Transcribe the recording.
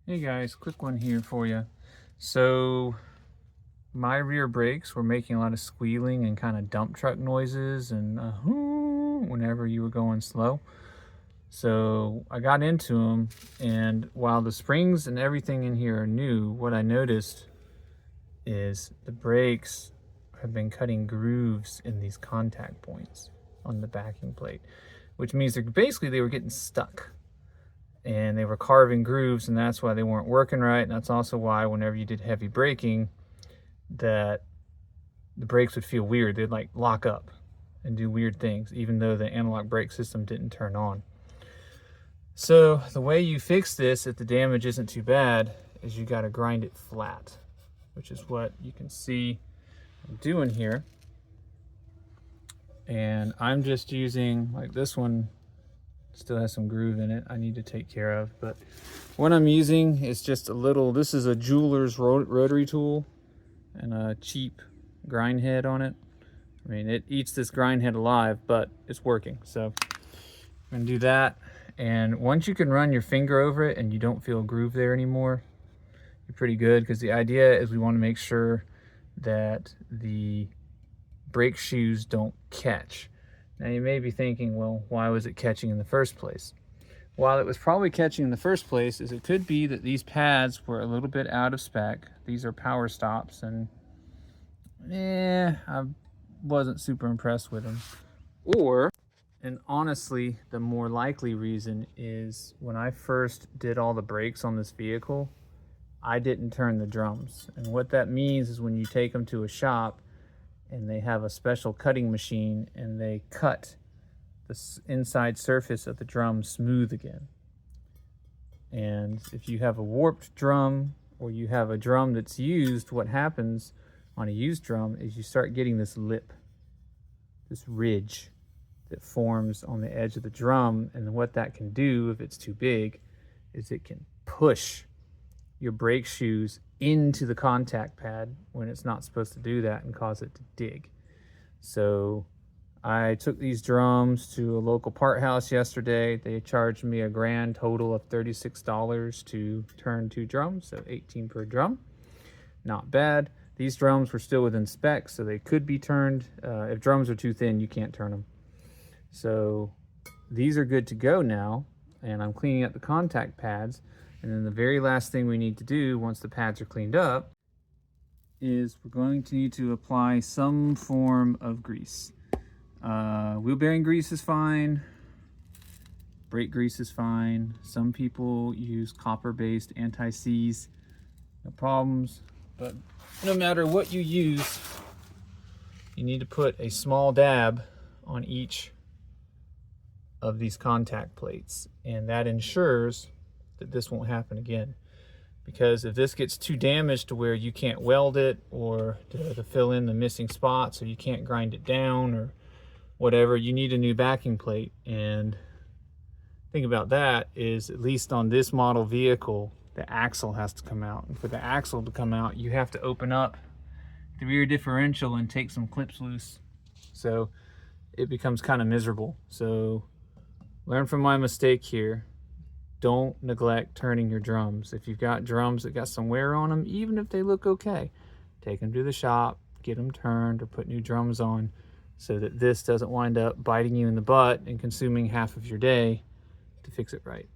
Hey guys, quick one here for you. So my rear brakes were making a lot of squealing and kind of dump truck noises and whenever you were going slow. So I got into them, and while the springs and everything in here are new, what I noticed is the brakes have been cutting grooves in these contact points on the backing plate, which means they were getting stuck. And they were carving grooves, and that's why they weren't working right. And that's also why whenever you did heavy braking, that the brakes would feel weird. They'd like lock up and do weird things, even though the analog brake system didn't turn on. So the way you fix this, if the damage isn't too bad, is you got to grind it flat, which is what you can see I'm doing here. And I'm just using, like, this one still has some groove in it I need to take care of, but what I'm using is just a little, this is a jeweler's rotary tool and a cheap grind head on it. I mean, it eats this grind head alive, but it's working. So I'm gonna do that, and once you can run your finger over it and you don't feel a groove there anymore, you're pretty good, because the idea is we want to make sure that the brake shoes don't catch. Now you may be thinking, well, why was it catching in the first place? While it was probably catching in the first place, is it could be that these pads were a little bit out of spec. These are power stops, and I wasn't super impressed with them. And honestly, the more likely reason is when I first did all the brakes on this vehicle, I didn't turn the drums. And what that means is when you take them to a shop, and they have a special cutting machine, and they cut the inside surface of the drum smooth again. And if you have a warped drum, or you have a drum that's used, what happens on a used drum is you start getting this lip, this ridge that forms on the edge of the drum. And what that can do, if it's too big, is it can push your brake shoes into the contact pad when it's not supposed to do that, and cause it to dig. So I took these drums to a local part house yesterday. They charged me a grand total of $36 to turn 2 drums, so $18 per drum. Not bad. These drums were still within specs, so they could be turned. If drums are too thin, you can't turn them. So these are good to go now, and I'm cleaning up the contact pads. And then the very last thing we need to do once the pads are cleaned up is we're going to need to apply some form of grease. Wheel bearing grease is fine. Brake grease is fine. Some people use copper-based anti-seize. No problems. But no matter what you use, you need to put a small dab on each of these contact plates. And that ensures that this won't happen again. Because if this gets too damaged to where you can't weld it, or to fill in the missing spots, or you can't grind it down or whatever, you need a new backing plate. And the thing about that is, at least on this model vehicle, the axle has to come out. And for the axle to come out, you have to open up the rear differential and take some clips loose. So it becomes kind of miserable. So learn from my mistake here. Don't neglect turning your drums. If you've got drums that got some wear on them, even if they look okay, take them to the shop, get them turned, or put new drums on, so that this doesn't wind up biting you in the butt and consuming half of your day to fix it right.